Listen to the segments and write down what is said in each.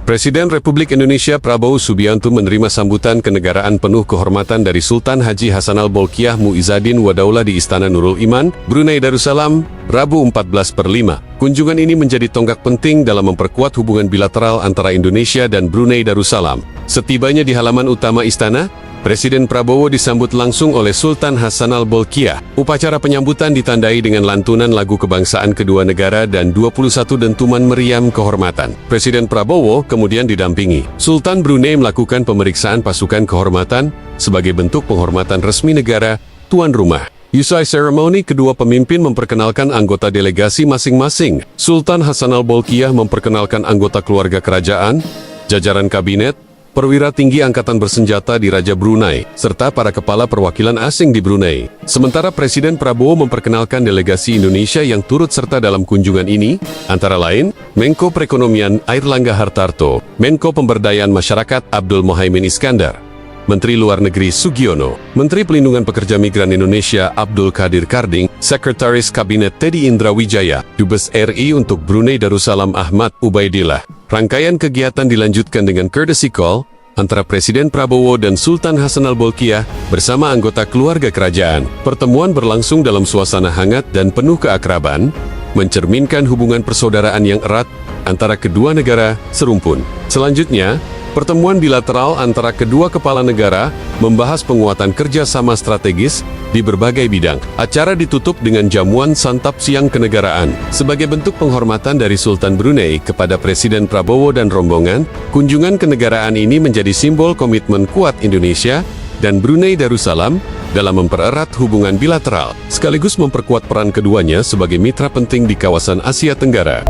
Presiden Republik Indonesia Prabowo Subianto menerima sambutan kenegaraan penuh kehormatan dari Sultan Haji Hassanal Bolkiah Mu'izzadin Wadaulah di Istana Nurul Iman, Brunei Darussalam, Rabu 14/5. Kunjungan ini menjadi tonggak penting dalam memperkuat hubungan bilateral antara Indonesia dan Brunei Darussalam. Setibanya di halaman utama istana, Presiden Prabowo disambut langsung oleh Sultan Hassanal Bolkiah. Upacara penyambutan ditandai dengan lantunan lagu kebangsaan kedua negara dan 21 dentuman meriam kehormatan. Presiden Prabowo kemudian didampingi Sultan Brunei melakukan pemeriksaan pasukan kehormatan sebagai bentuk penghormatan resmi negara tuan rumah. Usai seremoni, kedua pemimpin memperkenalkan anggota delegasi masing-masing. Sultan Hassanal Bolkiah memperkenalkan anggota keluarga kerajaan, jajaran kabinet, perwira tinggi angkatan bersenjata di Raja Brunei, serta para kepala perwakilan asing di Brunei. Sementara Presiden Prabowo memperkenalkan delegasi Indonesia yang turut serta dalam kunjungan ini, antara lain, Menko Perekonomian Airlangga Hartarto, Menko Pemberdayaan Masyarakat Abdul Muhaimin Iskandar, Menteri Luar Negeri Sugiono, Menteri Pelindungan Pekerja Migran Indonesia Abdul Qadir Karding, Sekretaris Kabinet Teddy Indra Wijaya, Dubes RI untuk Brunei Darussalam Ahmad Ubaidillah. Rangkaian kegiatan dilanjutkan dengan courtesy call antara Presiden Prabowo dan Sultan Hassanal Bolkiah bersama anggota keluarga kerajaan. Pertemuan berlangsung dalam suasana hangat dan penuh keakraban, mencerminkan hubungan persaudaraan yang erat antara kedua negara serumpun. Selanjutnya, pertemuan bilateral antara kedua kepala negara membahas penguatan kerjasama strategis di berbagai bidang. Acara ditutup dengan jamuan santap siang kenegaraan. Sebagai bentuk penghormatan dari Sultan Brunei kepada Presiden Prabowo dan rombongan, kunjungan kenegaraan ini menjadi simbol komitmen kuat Indonesia dan Brunei Darussalam dalam mempererat hubungan bilateral, sekaligus memperkuat peran keduanya sebagai mitra penting di kawasan Asia Tenggara.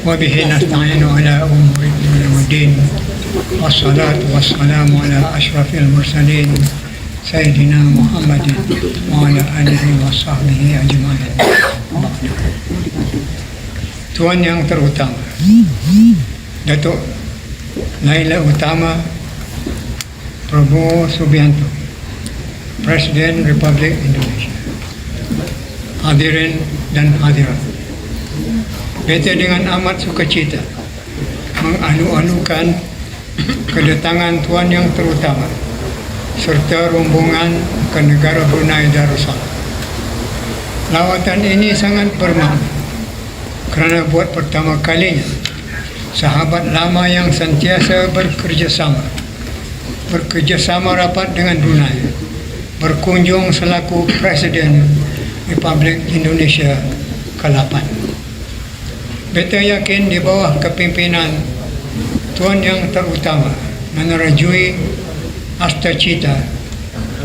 وبه نستعين على أمور الدين والدين والصلاة والسلام على أشرف المرسلين سيدنا محمد وعلى آله وصحبه أجمعين. Tuan yang terutama, Datuk Laila Utama Prabowo Subianto, Presiden Republik Indonesia, hadirin dan hadirat, beta dengan amat sukacita mengalu-alukan kedatangan Tuan yang terutama serta rombongan ke negara Brunei Darussalam. Lawatan ini sangat bermakna kerana buat pertama kalinya sahabat lama yang sentiasa bekerjasama rapat dengan Brunei berkunjung selaku Presiden Republik Indonesia ke-8. Beta yakin di bawah kepimpinan Tuan yang terutama menerajui asta-cita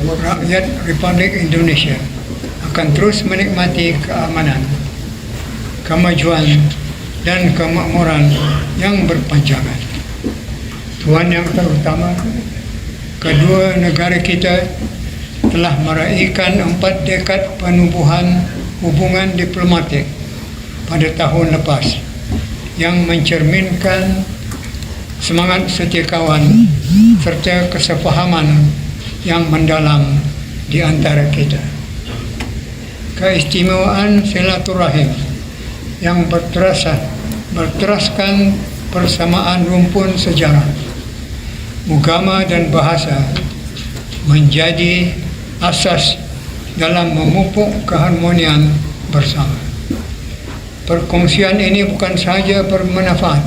rakyat Republik Indonesia akan terus menikmati keamanan, kemajuan dan kemakmuran yang berpanjangan. Tuan yang terutama, kedua negara kita telah meraihkan 4 dekad penubuhan hubungan diplomatik pada tahun lepas yang mencerminkan semangat setiakawan serta kesepahaman yang mendalam di antara kita. Keistimewaan silaturahim yang berteraskan persamaan rumpun sejarah, agama dan bahasa menjadi asas dalam memupuk keharmonian bersama. Perkongsian ini bukan sahaja bermanfaat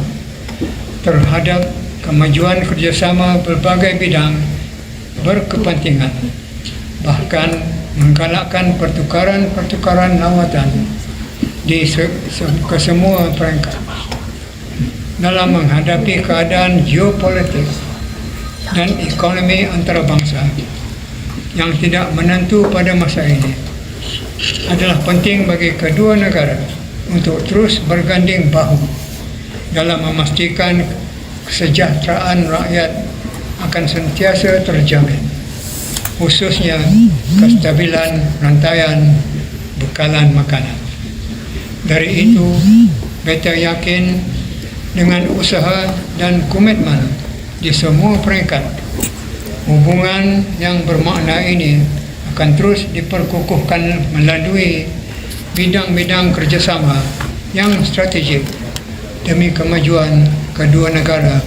terhadap kemajuan kerjasama berbagai bidang berkepentingan bahkan menggalakkan pertukaran-pertukaran lawatan di kesemua peringkat dalam menghadapi keadaan geopolitik dan ekonomi antarabangsa yang tidak menentu pada masa ini. Adalah penting bagi kedua negara untuk terus berganding bahu dalam memastikan kesejahteraan rakyat akan sentiasa terjamin, khususnya kestabilan rantaian bekalan makanan. Dari itu, beta yakin dengan usaha dan komitmen di semua peringkat, hubungan yang bermakna ini akan terus diperkukuhkan melalui bidang-bidang kerjasama yang strategik demi kemajuan kedua negara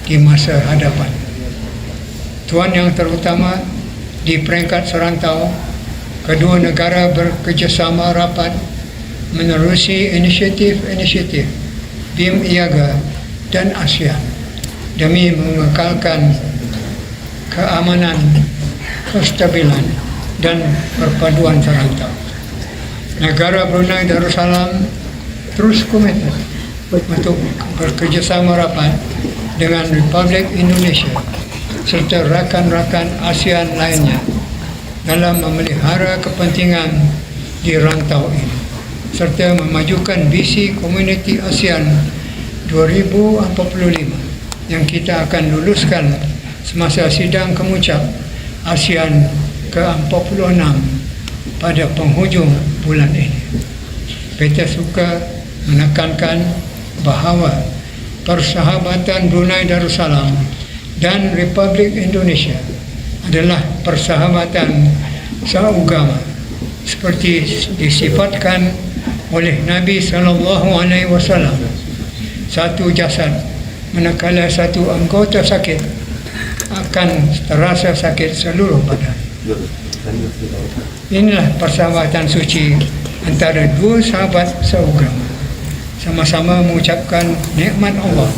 di masa hadapan. Tuan yang terutama, di peringkat serantau, kedua negara bekerjasama rapat menerusi inisiatif-inisiatif BIM IAGA dan ASEAN demi mengekalkan keamanan, kestabilan dan perpaduan serantau. Negara Brunei Darussalam terus komitmen untuk bekerjasama rapat dengan Republik Indonesia serta rakan-rakan ASEAN lainnya dalam memelihara kepentingan di rantau ini serta memajukan visi Komuniti ASEAN 2045 yang kita akan luluskan semasa sidang kemuncak ASEAN ke-46 pada penghujung bulan ini. Beta suka menekankan bahawa persahabatan Brunei Darussalam dan Republik Indonesia adalah persahabatan seagama seperti disifatkan oleh Nabi SAW. Satu jasad manakala satu anggota sakit akan terasa sakit seluruh badan. Inilah persahabatan suci antara dua sahabat seagama, sama-sama mengucapkan nikmat Allah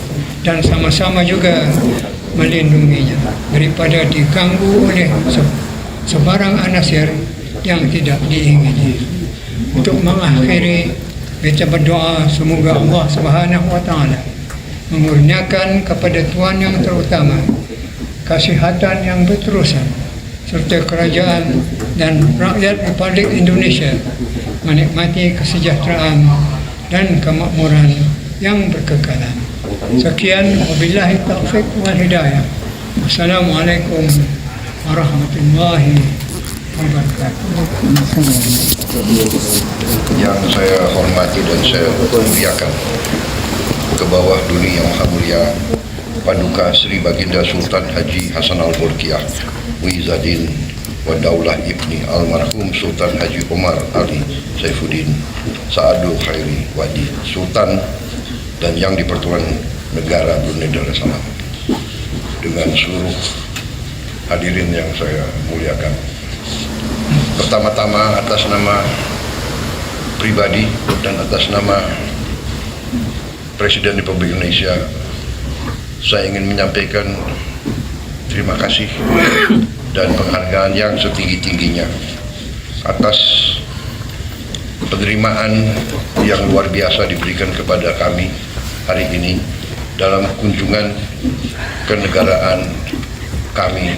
dan sama-sama juga melindunginya daripada diganggu oleh sebarang anasir yang tidak diingini. Untuk mengakhiri, kita berdoa semoga Allah Subhanahu wa taala mengurniakan kepada Tuan yang terutama kesihatan yang berterusan serta kerajaan dan rakyat Republik Indonesia menikmati kesejahteraan dan kemakmuran yang berkekalan. Sekian, wabillahi taufiq wal hidayah. Wassalamualaikum warahmatullahi wabarakatuh. Yang saya hormati dan saya muliakan, ke bawah dunia yang Maha Mulia Paduka Sri Baginda Sultan Haji Hassanal Bolkiah Muizzadin Wadaulah Ibni Almarhum Sultan Haji Omar Ali Saifuddin Saadul Khairi Wadi Sultan dan yang di-Pertuan Negara Brunei Darussalam, dengan seluruh hadirin yang saya muliakan. Pertama-tama atas nama pribadi dan atas nama Presiden Republik Indonesia, saya ingin menyampaikan terima kasih dan penghargaan yang setinggi-tingginya atas penerimaan yang luar biasa diberikan kepada kami hari ini dalam kunjungan kenegaraan kami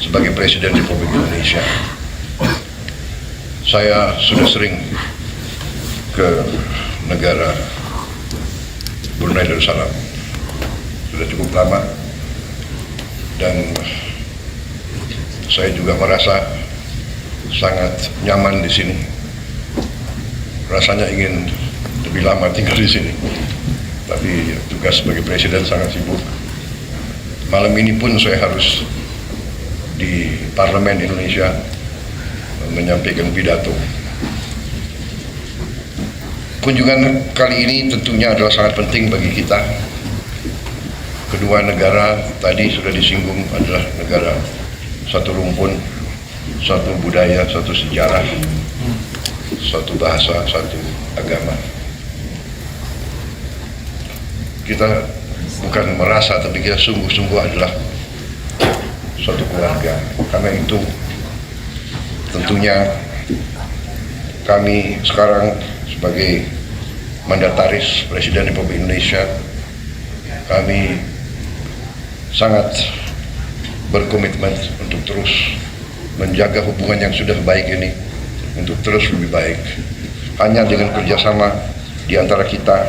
sebagai Presiden Republik Indonesia. Saya sudah sering ke negara Brunei Darussalam, sudah cukup lama, dan saya juga merasa sangat nyaman di sini. Rasanya ingin lebih lama tinggal di sini, tapi tugas sebagai presiden sangat sibuk. Malam ini pun saya harus di Parlemen Indonesia menyampaikan pidato. Kunjungan kali ini tentunya adalah sangat penting bagi kita. Kedua negara tadi sudah disinggung adalah negara satu rumpun, satu budaya, satu sejarah, satu bahasa, satu agama. Kita bukan merasa, tapi kita sungguh-sungguh adalah suatu keluarga. Karena itu tentunya kami sekarang sebagai mandataris Presiden Republik Indonesia, kami sangat berkomitmen untuk terus menjaga hubungan yang sudah baik ini untuk terus lebih baik. Hanya dengan kerjasama di antara kita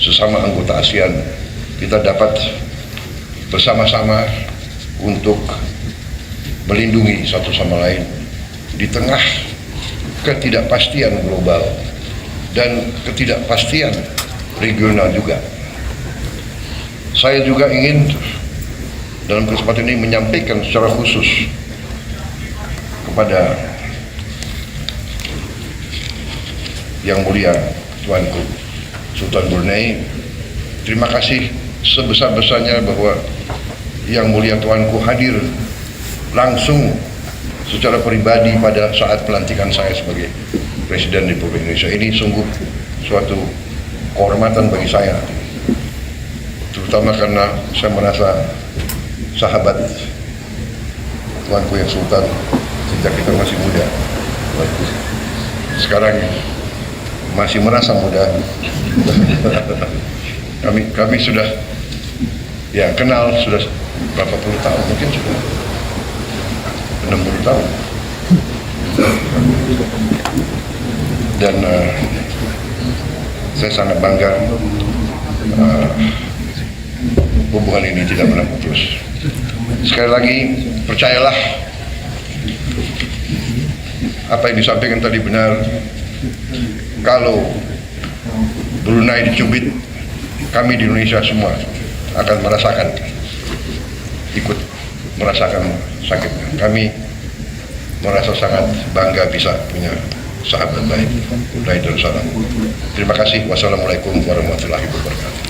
sesama anggota ASEAN, kita dapat bersama-sama untuk melindungi satu sama lain di tengah ketidakpastian global dan ketidakpastian regional juga. Saya juga ingin dalam kesempatan ini menyampaikan secara khusus kepada Yang Mulia Tuanku Sultan Brunei, terima kasih sebesar-besarnya bahwa Yang Mulia Tuanku hadir langsung secara pribadi pada saat pelantikan saya sebagai Presiden Republik Indonesia. Ini sungguh suatu kehormatan bagi saya, terutama karena saya merasa sahabat Tuanku yang Sultan sejak kita masih muda. Sekarang masih merasa muda. kami sudah ya kenal sudah berapa puluh tahun, mungkin sudah 60 tahun. Dan saya sangat bangga hubungan ini tidak pernah putus. Sekali lagi, percayalah apa yang disampaikan tadi benar. Kalau Brunei dicubit, kami di Indonesia semua akan ikut merasakan sakitnya. Kami merasa sangat bangga bisa punya sahabat baik, Brunei Darussalam. Terima kasih. Wassalamualaikum warahmatullahi wabarakatuh.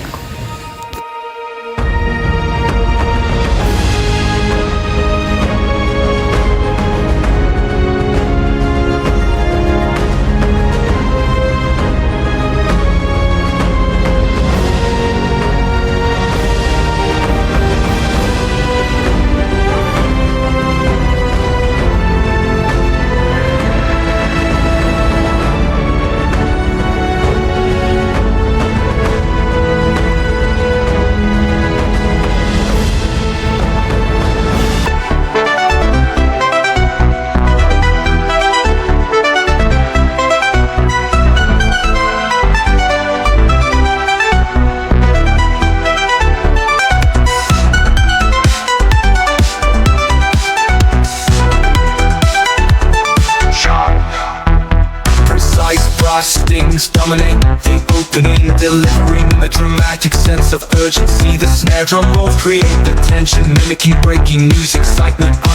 Things dominate the opening, delivering a dramatic sense of urgency. The snare drum roll create the tension, mimicking breaking news excitement.